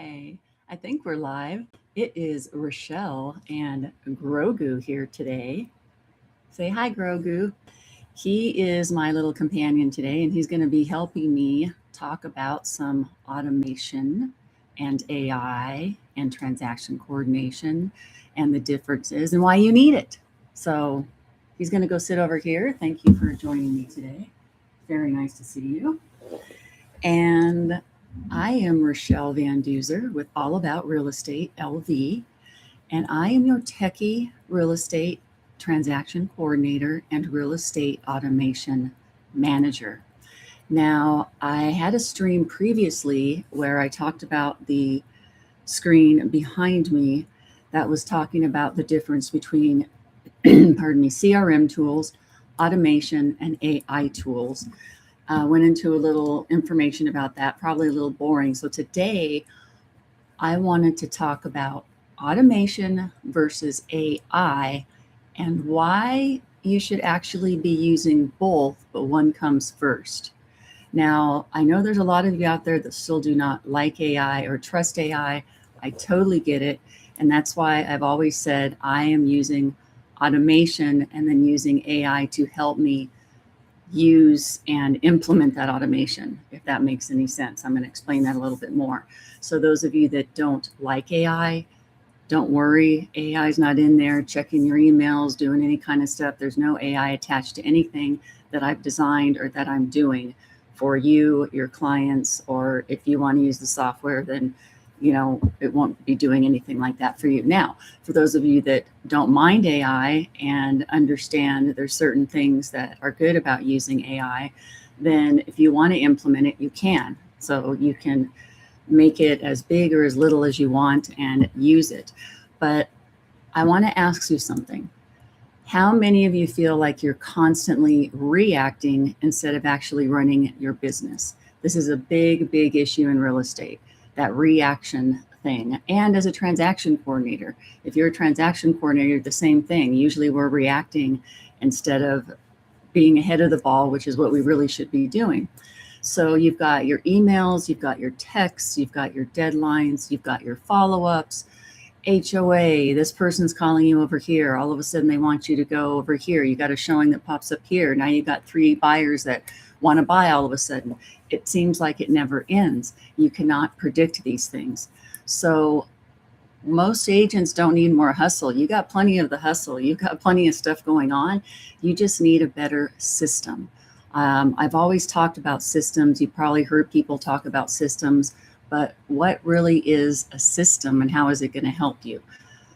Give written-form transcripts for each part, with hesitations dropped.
Hi, I think we're live. It is Rochelle and Grogu here today. Say hi, Grogu. He is my little companion today, and he's going to be helping me talk about some automation and AI and transaction coordination and the differences and why you need it. So he's going to go sit over here. Thank you for joining me today. Very nice to see you. And I am Rochelle Van Duzer with All About Real Estate LV, and I am your techie real estate transaction coordinator and real estate automation manager. Now, I had a stream previously where I talked about the screen behind me that was talking about the difference between, pardon me, CRM tools, automation, and AI tools. Went into a little information about that, probably a little boring. So today I wanted to talk about automation versus AI and why you should actually be using both, but one comes first. Now, I know there's a lot of you out there that still do not like AI or trust AI. I totally get it. And that's why I've always said I am using automation and then using AI to help me use and implement that automation, if that makes any sense. I'm going to explain that a little bit more. So those of you that don't like AI, don't worry. AI is not in there checking your emails, doing any kind of stuff. There's no AI attached to anything that I've designed or that I'm doing for you, your clients, or if you want to use the software, then it won't be doing anything like that for you. Now, for those of you that don't mind AI and understand there's certain things that are good about using AI, then if you want to implement it, you can. So you can make it as big or as little as you want and use it. But I want to ask you something. How many of you feel like you're constantly reacting instead of actually running your business? This is a big, big issue in real estate, that reaction thing. And as a transaction coordinator, if you're a transaction coordinator, the same thing. Usually we're reacting instead of being ahead of the ball, which is what we really should be doing. So you've got your emails, you've got your texts, you've got your deadlines, you've got your follow-ups, HOA, this person's calling you over here. All of a sudden they want you to go over here. You got a showing that pops up here. Now you got 3 buyers that want to buy all of a sudden. It seems like it never ends. You cannot predict these things. So most agents don't need more hustle. You got plenty of the hustle. You've got plenty of stuff going on. You just need a better system. I've always talked about systems. You've probably heard people talk about systems, but what really is a system and how is it going to help you?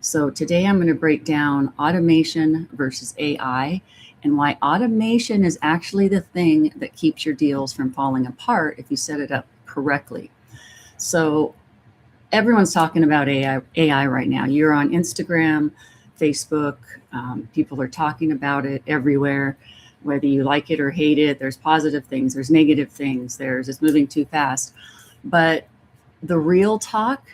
So today I'm going to break down automation versus AI and why automation is actually the thing that keeps your deals from falling apart if you set it up correctly. So everyone's talking about AI right now. You're on Instagram, Facebook, people are talking about it everywhere, whether you like it or hate it. There's positive things, there's negative things, it's moving too fast. But the real talk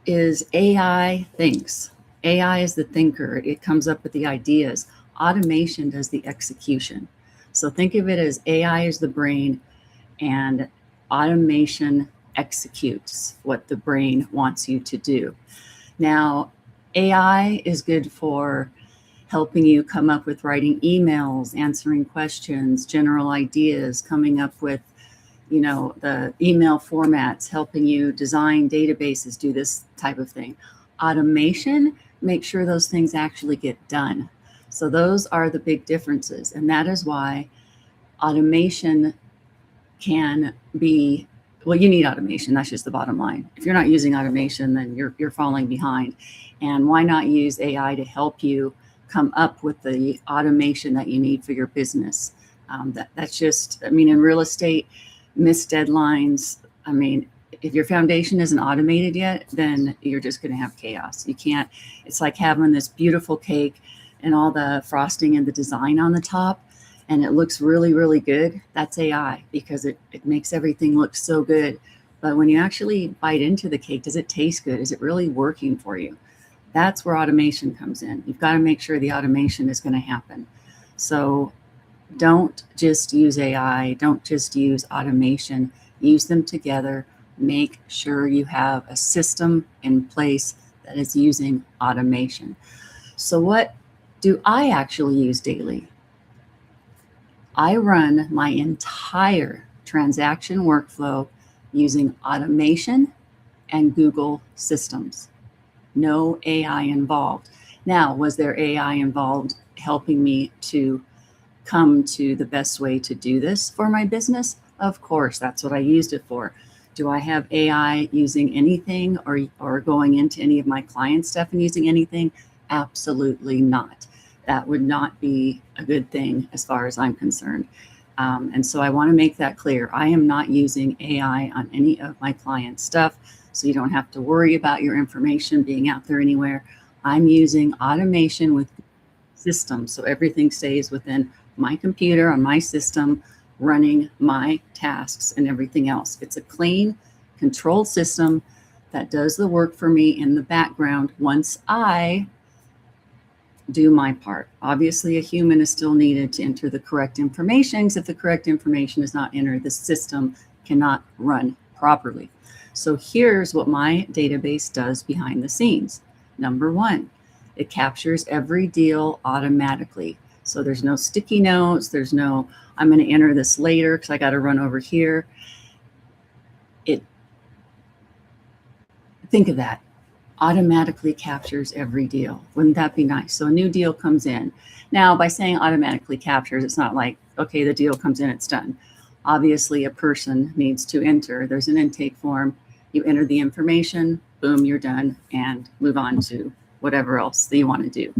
is AI thinks. AI is the thinker. It comes up with the ideas. Automation does the execution. So think of it as AI is the brain and automation executes what the brain wants you to do. Now, AI is good for helping you come up with writing emails, answering questions, general ideas, coming up with the email formats, helping you design databases, do this type of thing. Automation, make sure those things actually get done. So those are the big differences. And that is why automation can be, well, you need automation. That's just the bottom line. If you're not using automation, then you're falling behind. And why not use AI to help you come up with the automation that you need for your business? That's just, in real estate, missed deadlines. If your foundation isn't automated yet, then you're just going to have chaos. You can't, it's like having this beautiful cake and all the frosting and the design on the top, and it looks really, really good. That's AI because it makes everything look so good. But when you actually bite into the cake, does it taste good? Is it really working for you? That's where automation comes in. You've got to make sure the automation is going to happen. So don't just use AI. Don't just use automation. Use them together. make sure you have a system in place that is using automation. So what do I actually use daily? I run my entire transaction workflow using automation and Google systems. No AI involved. Now, was there AI involved helping me to come to the best way to do this for my business? Of course, that's what I used it for. Do I have AI using anything or going into any of my client stuff and using anything? Absolutely not. That would not be a good thing as far as I'm concerned. And so I want to make that clear. I am not using AI on any of my client stuff, so you don't have to worry about your information being out there anywhere. I'm using automation with systems, so everything stays within my computer on my system, running my tasks and everything else. It's a clean, controlled system that does the work for me in the background once I do my part. Obviously, a human is still needed to enter the correct information, because if the correct information is not entered, the system cannot run properly. So here's what my database does behind the scenes. Number one, it captures every deal automatically. So there's no sticky notes. There's no, I'm going to enter this later because I got to run over here. Think of that. Automatically captures every deal. Wouldn't that be nice? So a new deal comes in. Now, by saying automatically captures, it's not like, okay, the deal comes in, it's done. Obviously, a person needs to enter. There's an intake form. You enter the information, boom, you're done, and move on to whatever else that you want to do.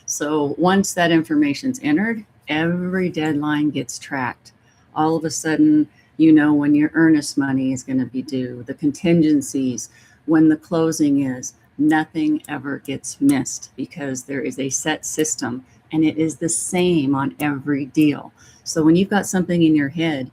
So once that information's entered, every deadline gets tracked. All of a sudden, you know when your earnest money is going to be due, the contingencies, when the closing is. Nothing ever gets missed because there is a set system, and it is the same on every deal. So when you've got something in your head,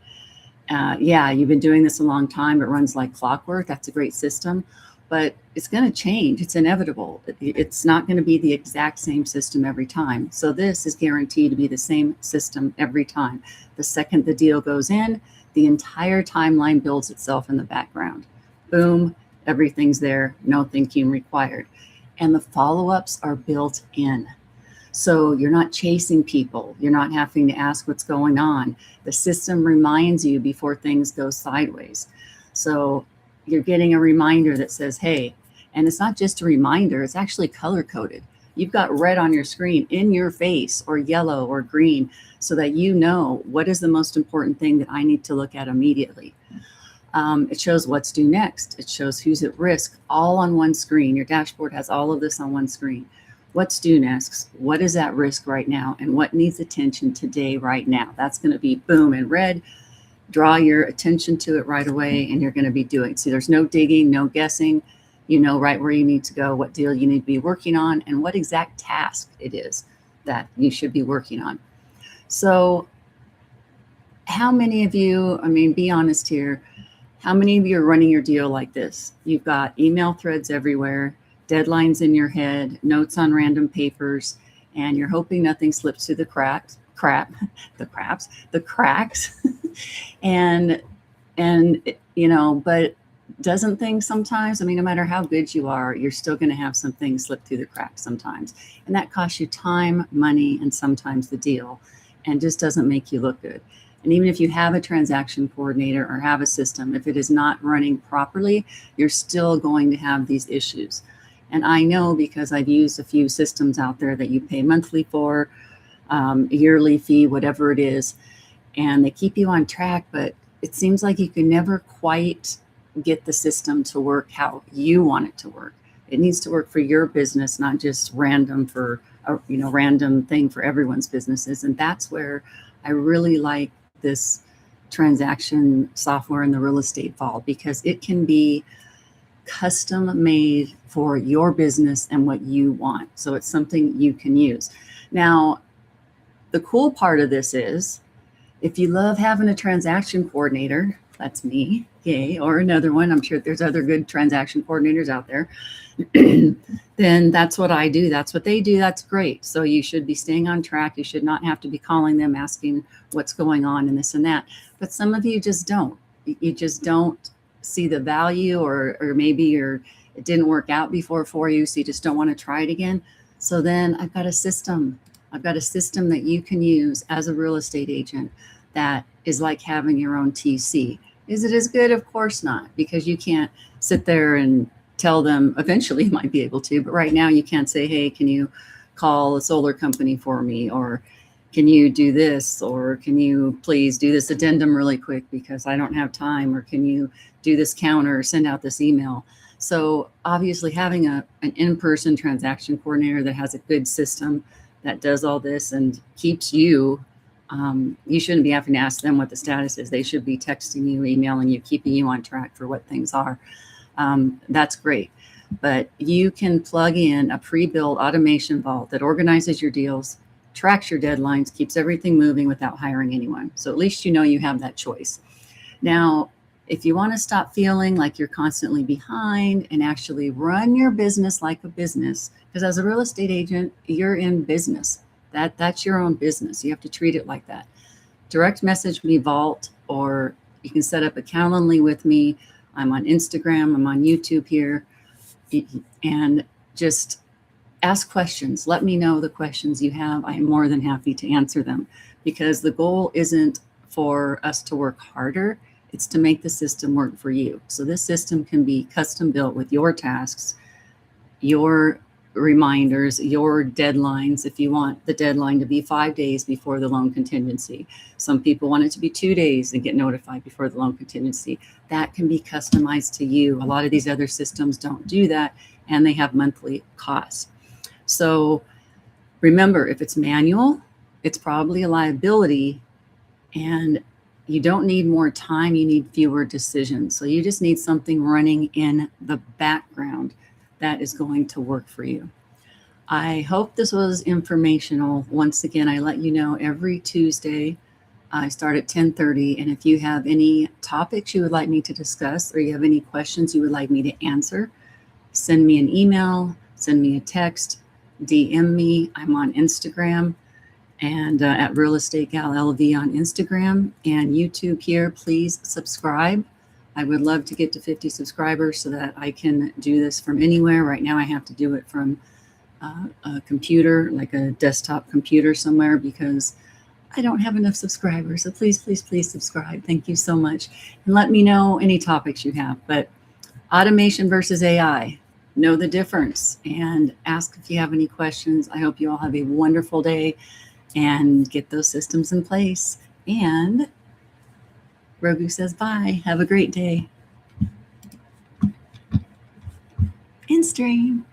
yeah, you've been doing this a long time, it runs like clockwork, that's a great system, but it's going to change. It's inevitable. It's not going to be the exact same system every time. So this is guaranteed to be the same system every time. The second the deal goes in, the entire timeline builds itself in the background. Boom, everything's there, no thinking required. And the follow-ups are built in. So you're not chasing people. You're not having to ask what's going on. The system reminds you before things go sideways. So you're getting a reminder that says, hey, and it's not just a reminder, it's actually color coded. You've got red on your screen in your face, or yellow or green, so that you know what is the most important thing that I need to look at immediately. It shows what's due next. It shows who's at risk, all on one screen. Your dashboard has all of this on one screen. What's due next? What is at risk right now? And what needs attention today, right now? That's going to be boom in red. Draw your attention to it right away, and you're going to be doing it. See, there's no digging, no guessing. You know right where you need to go, what deal you need to be working on, and what exact task it is that you should be working on. So how many of you, I mean, be honest here, how many of you are running your deal like this? You've got email threads everywhere, deadlines in your head, notes on random papers, and you're hoping nothing slips through the cracks, and you know, but doesn't things sometimes, I mean, no matter how good you are, you're still going to have some things slip through the cracks sometimes. And that costs you time, money, and sometimes the deal, and just doesn't make you look good. And even if you have a transaction coordinator or have a system, if it is not running properly, you're still going to have these issues. And I know because I've used a few systems out there that you pay monthly for, yearly fee, whatever it is, and they keep you on track, but it seems like you can never quite get the system to work how you want it to work. It needs to work for your business, not just random for a random thing for everyone's businesses. And that's where I really like this transaction software in the real estate vault, because it can be custom made for your business and what you want. So it's something you can use. Now, the cool part of this is, if you love having a transaction coordinator, that's me, yay, or another one, I'm sure there's other good transaction coordinators out there, then that's what I do. That's what they do. That's great. So you should be staying on track. You should not have to be calling them, asking what's going on and this and that. But some of you just don't. You just don't see the value, or maybe it didn't work out before for you, so you just don't want to try it again. So then I've got a system. I've got a system that you can use as a real estate agent that is like having your own TC. Is it as good? Of course not, because you can't sit there and tell them. Eventually you might be able to, but right now you can't say, hey, can you call a solar company for me? Or can you do this? Or can you please do this addendum really quick because I don't have time? Or can you do this counter or send out this email? So obviously having an in-person transaction coordinator that has a good system that does all this and keeps you, you shouldn't be having to ask them what the status is. They should be texting you, emailing you, keeping you on track for what things are. That's great. But you can plug in a pre-built automation vault that organizes your deals, tracks your deadlines, keeps everything moving without hiring anyone. So at least you know you have that choice. Now, if you want to stop feeling like you're constantly behind and actually run your business like a business, because as a real estate agent, you're in business. That's your own business. You have to treat it like that. Direct message me Vault, or you can set up a Calendly with me. I'm on Instagram. I'm on YouTube here. And just ask questions. Let me know the questions you have. I am more than happy to answer them, because the goal isn't for us to work harder. It's to make the system work for you. So this system can be custom built with your tasks, your reminders, your deadlines. If you want the deadline to be 5 days before the loan contingency, some people want it to be 2 days and get notified before the loan contingency. That can be customized to you. A lot of these other systems don't do that, and they have monthly costs. So remember, if it's manual, it's probably a liability, and you don't need more time, you need fewer decisions. So you just need something running in the background that is going to work for you. I hope this was informational. Once again, I let you know every Tuesday. I start at 10:30, and if you have any topics you would like me to discuss, or you have any questions you would like me to answer, send me an email, send me a text, DM me. I'm on Instagram, and at Real Estate Gal LV on Instagram and YouTube here. Please subscribe. I would love to get to 50 subscribers so that I can do this from anywhere. Right now I have to do it from a computer, like a desktop computer somewhere, because I don't have enough subscribers. So please, please, please subscribe. Thank you so much. And let me know any topics you have. But automation versus AI, know the difference and ask if you have any questions. I hope you all have a wonderful day and get those systems in place. And Rogu says bye. Have a great day. In stream.